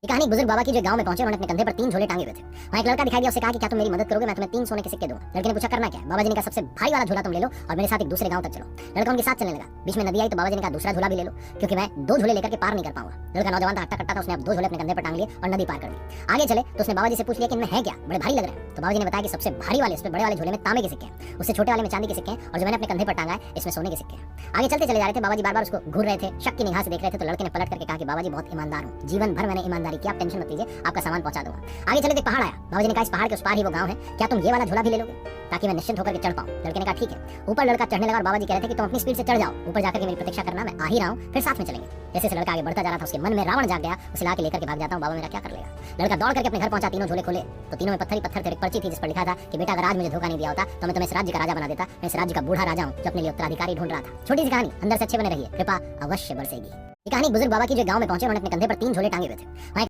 ये कहानी बुजुर्ग बाबा की जो गांव में पहुंचे, उन्होंने अपने कंधे पर 3 झोले टांगे हुए थे। वहां एक लड़का दिखाई दिया, उससे कहा कि क्या तुम मेरी मदद करोगे, मैं तुम्हें 3 सोने के सिक्के दूंगा। लड़के ने पूछा करना क्या है। बाबा जी ने कहा सबसे भारी वाला झोला तुम ले लो और मेरे साथ एक दूसरे गांव तक चलो। लड़का उनके साथ चलने लगा। बीच में नदी आई तो बाबा जी ने कहा दूसरा झोला भी ले लो, क्योंकि मैं 2 झोले लेकर के पार नहीं कर पाऊंगा। लड़का नौजवान था, हट्टा कट्टा था, उसने अब 2 झोले अपने कंधे पर टांग लिए और नदी पार कर दी। आगे चले तो उसने बाबा जी से पूछ लिया कि इनमें है क्या, बड़े भारी लग रहे हैं। तो बाबा जी ने बताया कि सबसे भारी वाले, इसमें बड़े वाले झोले में तांबे के सिक्के हैं, उससे छोटे वाले में चांदी के सिक्के हैं, और जो मैंने अपने कंधे पर टांगा है इसमें सोने के सिक्के हैं। आगे चलते चले जा रहे थे, बाबा जी बार-बार उसको घूर रहे थे, शक की निगाह से देख रहे थे। तो लड़के ने पलट करके कहा कि बाबा जी बहुत ईमानदार हूं, जीवन भर मैंने ईमानदारी की, आप टेंशन मत लीजिए, आपका सामान पहुंचा दूंगा। आगे चले तो एक पहाड़ आया। बाबा जी ने कहा इस पहाड़ के उस पार ही वो गांव है, क्या तुम ये वाला झोला भी ले लोगे ताकि मैं निश्चिंत होकर के चढ़ पाऊं। लड़के ने कहा ठीक है। ऊपर लड़का चढ़ने लगा और बाबा जी कह रहे थे कि तुम अपनी स्पीड से चढ़ जाओ, ऊपर जाकर के मेरी प्रतीक्षा करना, मैं आ ही रहा हूं, फिर साथ में चलेंगे। जैसे लड़का आगे बढ़ता जा रहा था, उसके मन में रावण जाग गया, उसे लाके लेकर के भाग जाता हूं, बाबा मेरा क्या कर लेगा। लड़का दौड़ करके अपने घर पहुंचा, तीनों झोले खोले तो तीनों में पत्थर ही पत्थर थे। एक पर्ची थी जिस पर लिखा था कि बेटा अगर आज मुझे धोखा नहीं दिया होता तो मैं तुम्हें इस राज्य का राजा बना देता। मैं इस राज्य का बूढ़ा राजा हूं जो अपने लिए उत्तराधिकारी ढूंढ रहा था। छोटी सी कहानी, अंदर से अच्छे बने रहिए, कृपा अवश्य बरसेगी। ये कहानी बुजुर्ग बाबा की जो गांव में पहुंचे, उन्होंने अपने कंधे पर 3 झोले टांगे हुए थे। वहां